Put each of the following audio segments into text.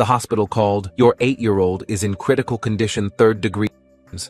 The hospital called. Your 8-year-old is in critical condition, 3rd degree.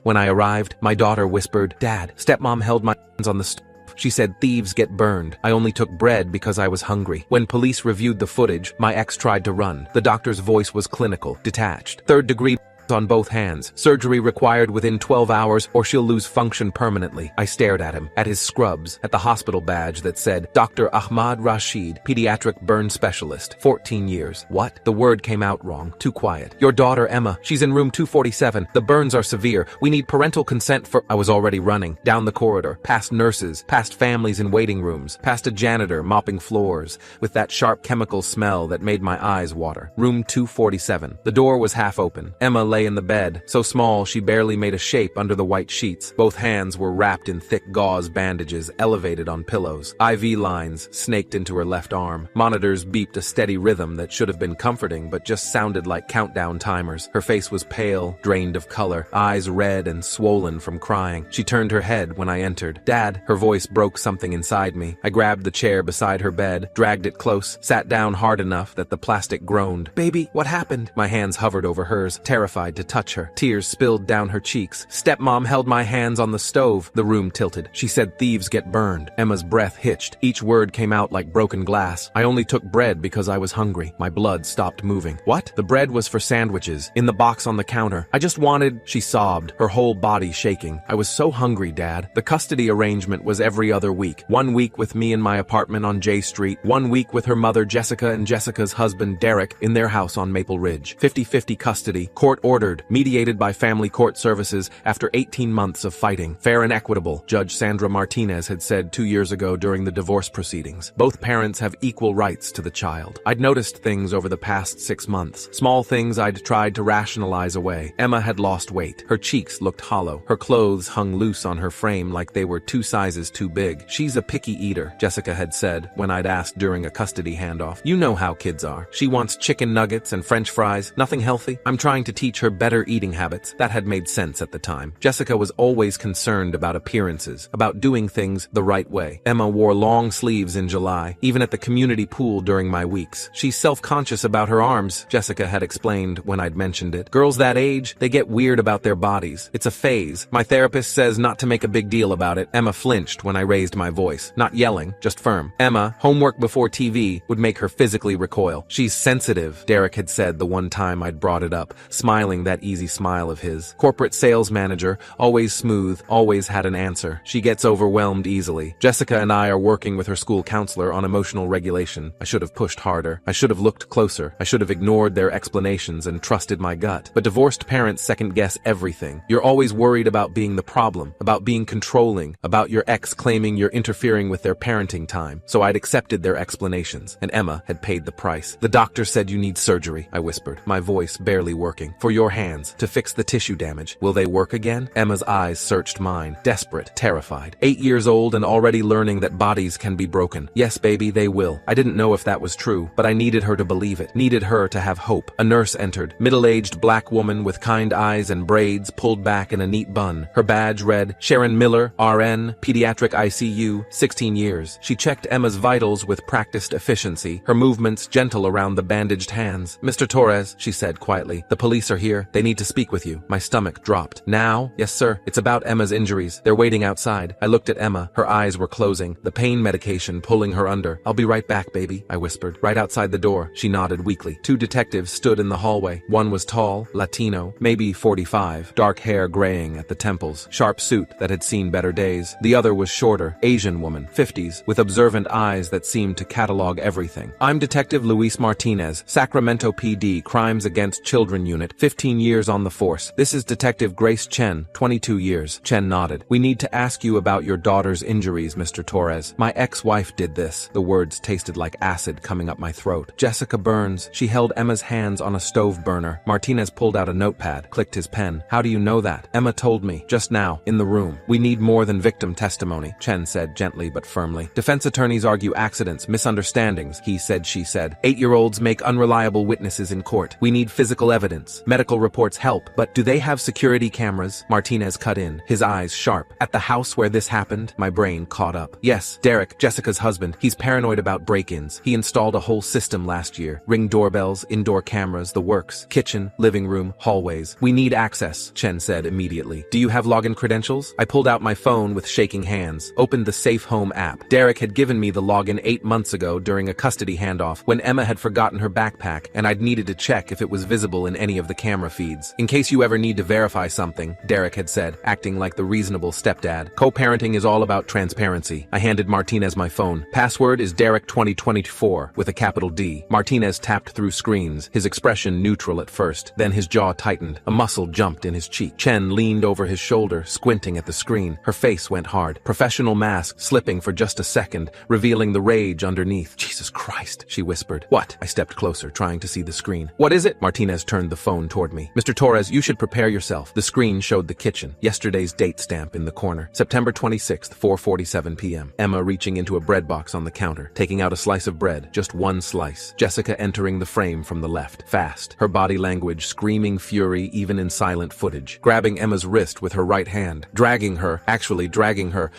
When I arrived, my daughter whispered, "Dad." Stepmom held my hands on the stove. She said, "Thieves get burned. I only took bread because I was hungry." When police reviewed the footage, my ex tried to run. The doctor's voice was clinical, detached. 3rd degree on both hands. Surgery required within 12 hours or she'll lose function permanently. I stared at him, at his scrubs, at the hospital badge that said, Dr. Ahmad Rashid, pediatric burn specialist, 14 years. What? The word came out wrong. Too quiet. Your daughter, Emma, she's in room 247. The burns are severe. We need parental consent for— I was already running. Down the corridor, past nurses, past families in waiting rooms, past a janitor mopping floors, with that sharp chemical smell that made my eyes water. Room 247. The door was half open. Emma lay in the bed, so small she barely made a shape under the white sheets. Both hands were wrapped in thick gauze bandages, elevated on pillows. IV lines snaked into her left arm. Monitors beeped a steady rhythm that should have been comforting but just sounded like countdown timers. Her face was pale, drained of color, eyes red and swollen from crying. She turned her head when I entered. "Dad." Her voice broke something inside me. I grabbed the chair beside her bed, dragged it close, sat down hard enough that the plastic groaned. "Baby, what happened?" My hands hovered over hers, terrified to touch her. Tears spilled down her cheeks. Stepmom held my hands on the stove. The room tilted. She said, "Thieves get burned." Emma's breath hitched. Each word came out like broken glass. "I only took bread because I was hungry." My blood stopped moving. "What?" "The bread was for sandwiches, in the box on the counter. I just wanted—" She sobbed, her whole body shaking. "I was so hungry, Dad." The custody arrangement was every other week. 1 week with me in my apartment on J Street, 1 week with her mother Jessica and Jessica's husband Derek in their house on Maple Ridge. 50-50 custody, court ordered, mediated by family court services after 18 months of fighting. Fair and equitable, Judge Sandra Martinez had said 2 years ago during the divorce proceedings. Both parents have equal rights to the child. I'd noticed things over the past 6 months. Small things I'd tried to rationalize away. Emma had lost weight. Her cheeks looked hollow. Her clothes hung loose on her frame like they were 2 sizes too big. "She's a picky eater," Jessica had said when I'd asked during a custody handoff. "You know how kids are. She wants chicken nuggets and French fries. Nothing healthy." I'm trying to teach her better eating habits. That had made sense at the time. Jessica was always concerned about appearances, about doing things the right way. Emma wore long sleeves in July, even at the community pool during my weeks. "She's self-conscious about her arms," Jessica had explained when I'd mentioned it. "Girls that age, they get weird about their bodies. It's a phase. My therapist says not to make a big deal about it." Emma flinched when I raised my voice. Not yelling, just firm. "Emma, homework before TV would make her physically recoil. She's sensitive," Derek had said the one time I'd brought it up, smiling that easy smile of his. "Corporate sales manager, always smooth, always had an answer. She gets overwhelmed easily." Jessica and I are working with her school counselor on emotional regulation. I should have pushed harder. I should have looked closer. I should have ignored their explanations and trusted my gut. But divorced parents second-guess everything. You're always worried about being the problem, about being controlling, about your ex claiming you're interfering with their parenting time. So I'd accepted their explanations, and Emma had paid the price. "The doctor said you need surgery," I whispered, my voice barely working. "For your hands, to fix the tissue damage. Will they work again?" Emma's eyes searched mine, desperate, terrified. 8 years old and already learning that bodies can be broken. "Yes, baby, they will." I didn't know if that was true, but I needed her to believe it, needed her to have hope. A nurse entered, middle-aged black woman with kind eyes and braids pulled back in a neat bun. Her badge read, Sharon Miller, RN, Pediatric ICU, 16 years. She checked Emma's vitals with practiced efficiency, her movements gentle around the bandaged hands. "Mr. Torres," she said quietly, "the police are here. They need to speak with you." My stomach dropped. "Now?" "Yes, sir. It's about Emma's injuries. They're waiting outside." I looked at Emma. Her eyes were closing, the pain medication pulling her under. "I'll be right back, baby," I whispered. Right outside the door, she nodded weakly. 2 detectives stood in the hallway. One was tall, Latino, maybe 45, dark hair graying at the temples, sharp suit that had seen better days. The other was shorter, Asian woman, 50s, with observant eyes that seemed to catalog everything. "I'm Detective Luis Martinez, Sacramento PD, Crimes Against Children Unit, 15 years on the force. This is Detective Grace Chen, 22 years. Chen nodded. "We need to ask you about your daughter's injuries, Mr. Torres. My ex-wife did this." The words tasted like acid coming up my throat. "Jessica Burns." She held Emma's hands on a stove burner. Martinez pulled out a notepad, clicked his pen. "How do you know that?" "Emma told me, just now, in the room." "We need more than victim testimony," Chen said gently but firmly. "Defense attorneys argue accidents, misunderstandings," he said, she said. 8-year-olds make unreliable witnesses in court. We need physical evidence, medical medical reports help, but do they have security cameras? Martinez cut in, his eyes sharp. At the house where this happened, my brain caught up. Yes, Derek, Jessica's husband, he's paranoid about break-ins. He installed a whole system last year. Ring doorbells, indoor cameras, the works. Kitchen, living room, hallways. We need access, Chen said immediately. Do you have login credentials? I pulled out my phone with shaking hands, opened the Safe Home app. Derek had given me the login 8 months ago during a custody handoff when Emma had forgotten her backpack and I'd needed to check if it was visible in any of the camera feeds. In case you ever need to verify something, Derek had said, acting like the reasonable stepdad. Co-parenting is all about transparency. I handed Martinez my phone. Password is Derek 2024 with a capital D. Martinez tapped through screens, his expression neutral at first. Then his jaw tightened. A muscle jumped in his cheek. Chen leaned over his shoulder, squinting at the screen. Her face went hard. Professional mask slipping for just a second, revealing the rage underneath. Jesus Christ, she whispered. What? I stepped closer, trying to see the screen. What is it? Martinez turned the phone toward me. Mr. Torres, you should prepare yourself. The screen showed the kitchen. Yesterday's date stamp in the corner. September 26th, 4:47 p.m. Emma reaching into a bread box on the counter, taking out a slice of bread, just one slice. Jessica entering the frame from the left, fast. Her body language screaming fury even in silent footage. Grabbing Emma's wrist with her right hand, dragging her,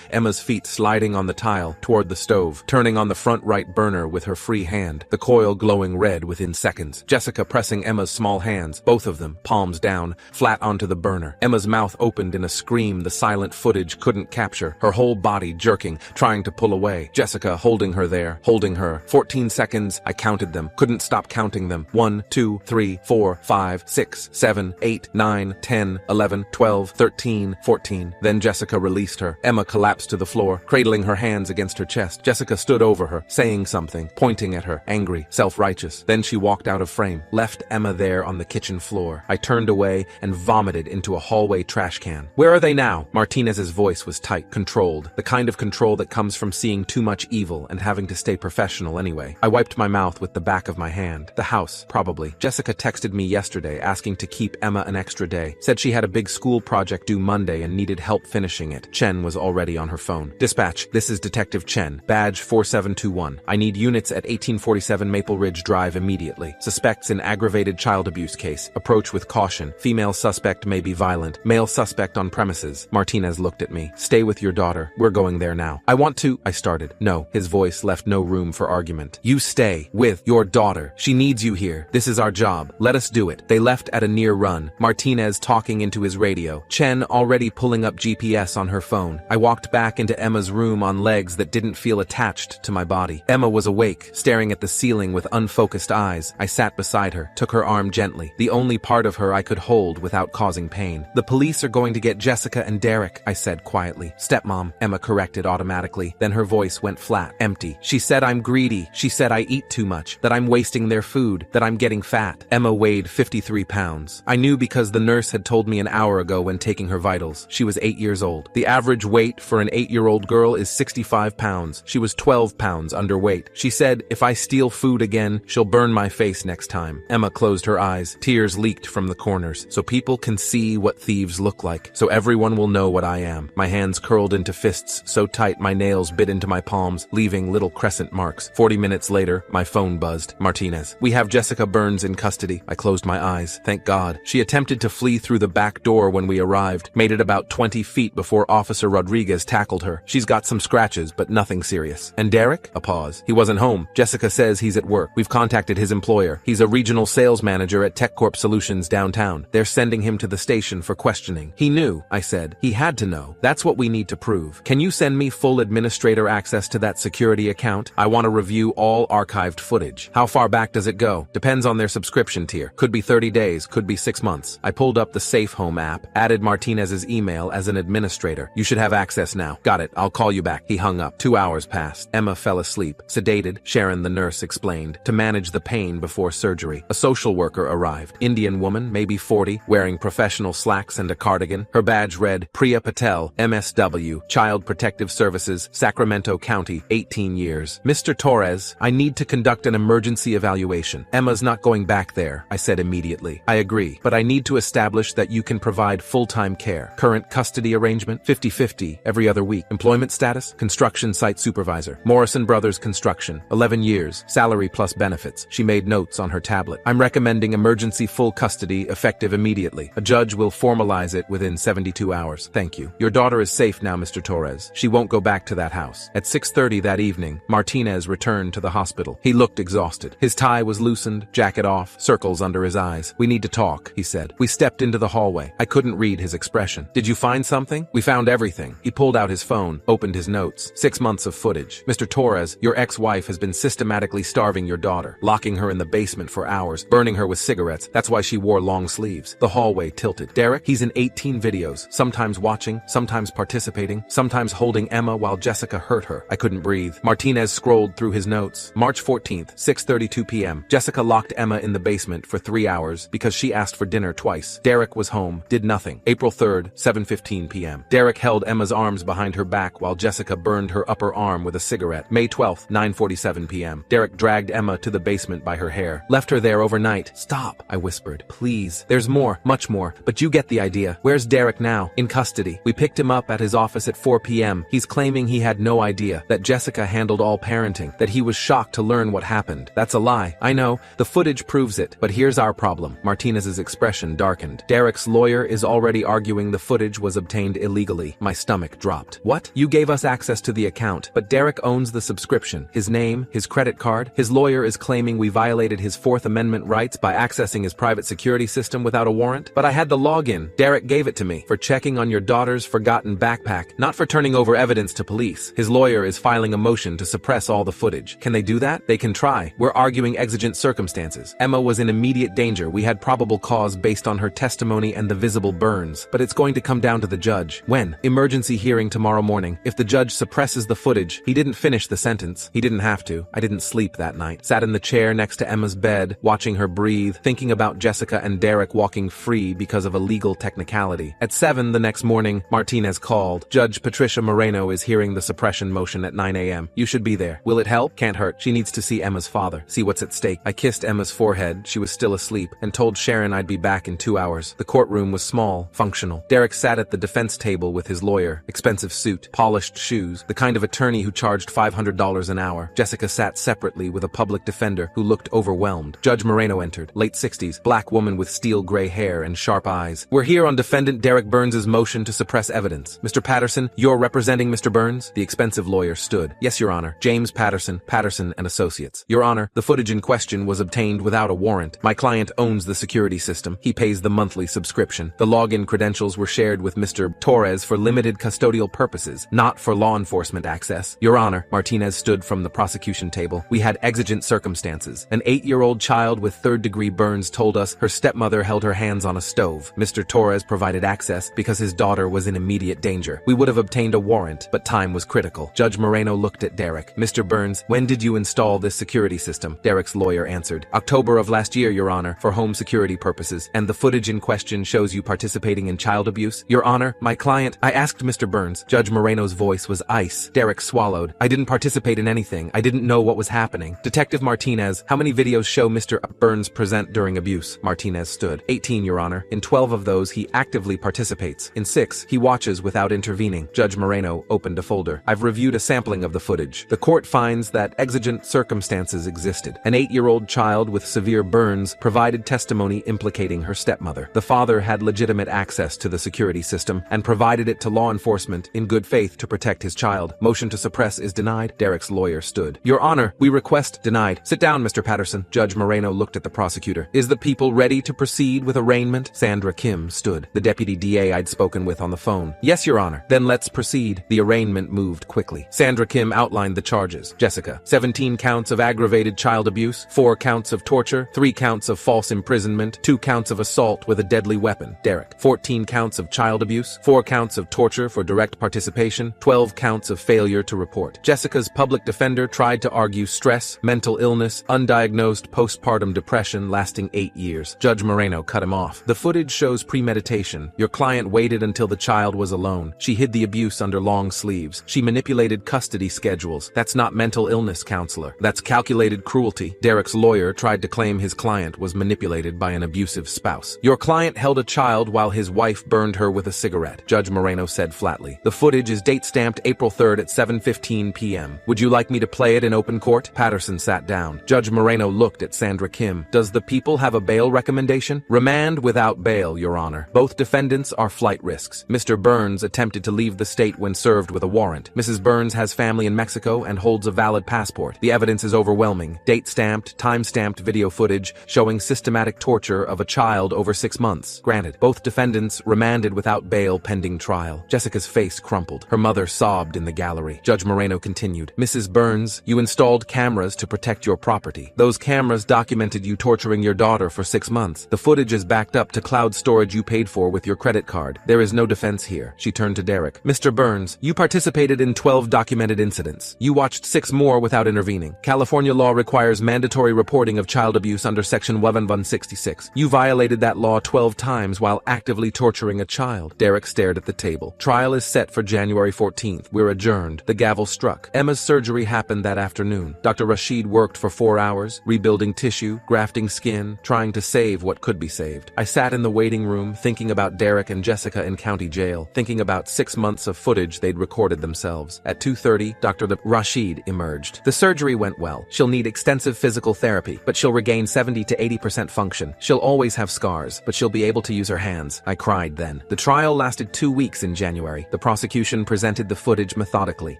Emma's feet sliding on the tile toward the stove, turning on the front right burner with her free hand, the coil glowing red within seconds. Jessica pressing Emma's small hands, both of them, palms down, flat onto the burner. Emma's mouth opened in a scream the silent footage couldn't capture, her whole body jerking, trying to pull away. Jessica holding her there, holding her. 14 seconds, I counted them, couldn't stop counting them. 1, 2, 3, 4, 5, 6, 7, 8, 9, 10, 11, 12, 13, 14. Then Jessica released her. Emma collapsed to the floor, cradling her hands against her chest. Jessica stood over her, saying something, pointing at her, angry, self-righteous. Then she walked out of frame, left Emma there on the kitchen floor. I turned away and vomited into a hallway trash can. Where are they now? Martinez's voice was tight, controlled, the kind of control that comes from seeing too much evil and having to stay professional anyway. I wiped my mouth with the back of my hand. The house, probably. Jessica texted me yesterday asking to keep Emma an extra day. Said she had a big school project due Monday and needed help finishing it. Chen was already on her phone. Dispatch, this is Detective Chen, badge 4721. I need units at 1847 Maple Ridge Drive immediately. Suspects in aggravated child abuse case. Approach with caution. Female suspect may be violent. Male suspect on premises. Martinez looked at me. Stay with your daughter. We're going there now. I want to, I started. No, his voice left no room for argument. You stay with your daughter. She needs you here. This is our job. Let us do it. They left at a near run. Martinez talking into his radio. Chen already pulling up GPS on her phone. I walked back into Emma's room on legs that didn't feel attached to my body. Emma was awake, staring at the ceiling with unfocused eyes. I sat beside her, took her arm gently, the only part of her I could hold without causing pain. The police are going to get Jessica and Derek, I said quietly. Stepmom, Emma corrected automatically. Then her voice went flat, empty. She said I'm greedy. She said I eat too much, that I'm wasting their food, that I'm getting fat. Emma weighed 53 pounds. I knew because the nurse had told me an hour ago when taking her vitals. She was 8 years old. The average weight for an 8-year-old girl is 65 pounds. She was 12 pounds underweight. She said, if I steal food again, she'll burn my face next time. Emma closed her eyes. Tears leaked from the corners. So people can see what thieves look like. So everyone will know what I am. My hands curled into fists so tight my nails bit into my palms, leaving little crescent marks. 40 minutes later, my phone buzzed. Martinez. We have Jessica Burns in custody. I closed my eyes. Thank God. She attempted to flee through the back door when we arrived. Made it about 20 feet before Officer Rodriguez tackled her. She's got some scratches, but nothing serious. And Derek? A pause. He wasn't home. Jessica says he's at work. We've contacted his employer. He's a regional sales manager at TechCorp Solutions downtown. They're sending him to the station for questioning. He knew, I said. He had to know. That's what we need to prove. Can you send me full administrator access to that security account? I want to review all archived footage. How far back does it go? Depends on their subscription tier. Could be 30 days, could be 6 months. I pulled up the Safe Home app, added Martinez's email as an administrator. You should have access now. Got it. I'll call you back. He hung up. 2 hours passed. Emma fell asleep. Sedated, Sharon the nurse explained, to manage the pain before surgery. A social worker arrived. Indian woman, maybe 40, wearing professional slacks and a cardigan. Her badge read, Priya Patel, MSW, Child Protective Services, Sacramento County, 18 years. Mr. Torres, I need to conduct an emergency evaluation. Emma's not going back there, I said immediately. I agree, but I need to establish that you can provide full-time care. Current custody arrangement, 50-50, every other week. Employment status, construction site supervisor. Morrison Brothers Construction, 11 years, salary plus benefits. She made notes on her tablet. I'm recommending emergency full Custody effective immediately. A judge will formalize it within 72 hours. Thank you. Your daughter is safe now, Mr. Torres. She won't go back to that house. At 6:30 that evening, Martinez returned to the hospital. He looked exhausted. His tie was loosened, jacket off, circles under his eyes. We need to talk, he said. We stepped into the hallway. I couldn't read his expression. Did you find something? We found everything. He pulled out his phone, opened his notes. 6 months of footage. Mr. Torres, your ex-wife has been systematically starving your daughter, locking her in the basement for hours, burning her with cigarettes. That's why she wore long sleeves. The hallway tilted. Derek, he's in 18 videos, sometimes watching, sometimes participating, sometimes holding Emma while Jessica hurt her. I couldn't breathe. Martinez scrolled through his notes. March 14th, 6:32 p.m. Jessica locked Emma in the basement for 3 hours because she asked for dinner twice. Derek was home, did nothing. April 3rd, 7:15 p.m. Derek held Emma's arms behind her back while Jessica burned her upper arm with a cigarette. May 12th, 9:47 p.m. Derek dragged Emma to the basement by her hair. Left her there overnight. Stop, I whispered. Please. There's more, much more, but you get the idea. Where's Derek now? In custody. We picked him up at his office at 4 p.m. He's claiming he had no idea, that Jessica handled all parenting, that he was shocked to learn what happened. That's a lie. I know. The footage proves it. But here's our problem. Martinez's expression darkened. Derek's lawyer is already arguing the footage was obtained illegally. My stomach dropped. What? You gave us access to the account, but Derek owns the subscription. His name, his credit card. His lawyer is claiming we violated his Fourth Amendment rights by accessing his private security system without a warrant. But I had the login. Derek gave it to me for checking on your daughter's forgotten backpack, not for turning over evidence to police. His lawyer is filing a motion to suppress all the footage. Can they do that? They can try. We're arguing exigent circumstances. Emma was in immediate danger. We had probable cause based on her testimony and the visible burns. But it's going to come down to the judge. When? Emergency hearing tomorrow morning. If the judge suppresses the footage, he didn't finish the sentence. He didn't have to. I didn't sleep that night. Sat in the chair next to Emma's bed, watching her breathe, thinking about Jessica and Derek walking free because of a legal technicality. At 7 the next morning, Martinez called. Judge Patricia Moreno is hearing the suppression motion at 9 a.m. You should be there. Will it help? Can't hurt. She needs to see Emma's father, see what's at stake. I kissed Emma's forehead, she was still asleep, and told Sharon I'd be back in 2 hours. The courtroom was small, functional. Derek sat at the defense table with his lawyer, expensive suit, polished shoes, the kind of attorney who charged $500 an hour. Jessica sat separately with a public defender who looked overwhelmed. Judge Moreno entered, late 60s, black woman with steel gray hair and sharp eyes. We're here on defendant Derek Burns' motion to suppress evidence. Mr. Patterson, you're representing Mr. Burns? The expensive lawyer stood. Yes, Your Honor. James Patterson, Patterson and Associates. Your Honor, the footage in question was obtained without a warrant. My client owns the security system. He pays the monthly subscription. The login credentials were shared with Mr. Torres for limited custodial purposes, not for law enforcement access. Your Honor, Martinez stood from the prosecution table. We had exigent circumstances. An 8-year-old child with third-degree burns told us her stepmother held her hands on a stove. Mr. Torres provided access because his daughter was in immediate danger. We would have obtained a warrant, but time was critical. Judge Moreno looked at Derek. Mr. Burns, when did you install this security system? Derek's lawyer answered. October of last year, Your Honor, for home security purposes. And the footage in question shows you participating in child abuse? Your Honor, my client, I asked Mr. Burns. Judge Moreno's voice was ice. Derek swallowed. I didn't participate in anything. I didn't know what was happening. Detective Martinez, how many videos show Mr. Burns present during abuse? Martinez stood. 18, Your Honor. In 12 of those, he actively participates. In 6, he watches without intervening. Judge Moreno opened a folder. I've reviewed a sampling of the footage. The court finds that exigent circumstances existed. An 8-year-old child with severe burns provided testimony implicating her stepmother. The father had legitimate access to the security system and provided it to law enforcement in good faith to protect his child. Motion to suppress is denied. Derek's lawyer stood. Your Honor, we request denied. Sit down, Mr. Patterson. Judge Moreno looked at the prosecutor. Is the people ready to proceed with arraignment? Sandra Kim stood. The deputy DA I'd spoken with on the phone. Yes, Your Honor. Then let's proceed. The arraignment moved quickly. Sandra Kim outlined the charges. Jessica, 17 counts of aggravated child abuse, 4 counts of torture, 3 counts of false imprisonment, 2 counts of assault with a deadly weapon. Derek, 14 counts of child abuse, 4 counts of torture for direct participation, 12 counts of failure to report. Jessica's public defender tried to argue stress, mental illness, undiagnosed postpartum depression lasting 8 years. Judge Moreno cut him off. The footage shows premeditation. Your client waited until the child was alone. She hid the abuse under long sleeves. She manipulated custody schedules. That's not mental illness, counselor. That's calculated cruelty. Derek's lawyer tried to claim his client was manipulated by an abusive spouse. Your client held a child while his wife burned her with a cigarette. Judge Moreno said flatly. The footage is date-stamped April 3rd at 7:15 p.m. Would you like me to play it in open court? Patterson sat down. Judge Moreno looked at Sandra Kim. Does the people have a bail Bail recommendation? Remand without bail, Your Honor. Both defendants are flight risks. Mr. Burns attempted to leave the state when served with a warrant. Mrs. Burns has family in Mexico and holds a valid passport. The evidence is overwhelming. Date-stamped, time-stamped video footage showing systematic torture of a child over 6 months. Granted, both defendants remanded without bail pending trial. Jessica's face crumpled. Her mother sobbed in the gallery. Judge Moreno continued. Mrs. Burns, you installed cameras to protect your property. Those cameras documented you torturing your daughter for 6 months. The footage is backed up to cloud storage you paid for with your credit card. There is no defense here. She turned to Derek. Mr. Burns, you participated in 12 documented incidents. You watched 6 more without intervening. California law requires mandatory reporting of child abuse under Section 1166. You violated that law 12 times while actively torturing a child. Derek stared at the table. Trial is set for January 14th. We're adjourned. The gavel struck. Emma's surgery happened that afternoon. Dr. Rashid worked for 4 hours, rebuilding tissue, grafting skin, trying to save what could be saved. I sat in the waiting room thinking about Derek and Jessica in county jail, thinking about 6 months of footage they'd recorded themselves. At 2:30, Dr. Rashid emerged. The surgery went well. She'll need extensive physical therapy, but she'll regain 70 to 80% function. She'll always have scars, but she'll be able to use her hands. I cried then. The trial lasted 2 weeks in January. The prosecution presented the footage methodically.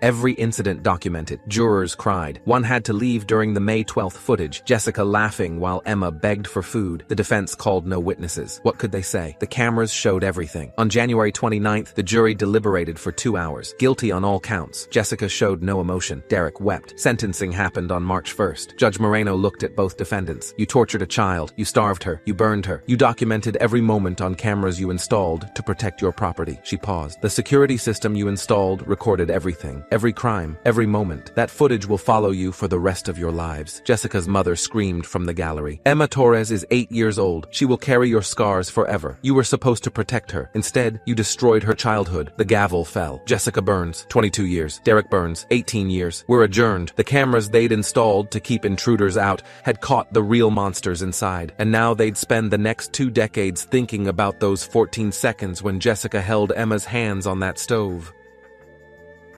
Every incident documented. Jurors cried. One had to leave during the May 12th footage. Jessica laughing while Emma begged for food. The defense called no witnesses. What could they say? The cameras showed everything. On January 29th, the jury deliberated for 2 hours. Guilty on all counts. Jessica showed no emotion. Derek wept. Sentencing happened on March 1st. Judge Moreno looked at both defendants. You tortured a child. You starved her. You burned her. You documented every moment on cameras you installed to protect your property. She paused. The security system you installed recorded everything. Every crime. Every moment. That footage will follow you for the rest of your lives. Jessica's mother screamed from the gallery. Emma Torres is 8 years old. She will carry your scars forever. You were supposed to protect her. Instead, you destroyed her childhood. The gavel fell. Jessica Burns, 22 years. Derek Burns, 18 years. Were adjourned. The cameras they'd installed to keep intruders out had caught the real monsters inside. And now they'd spend the next 2 decades thinking about those 14 seconds when Jessica held Emma's hands on that stove.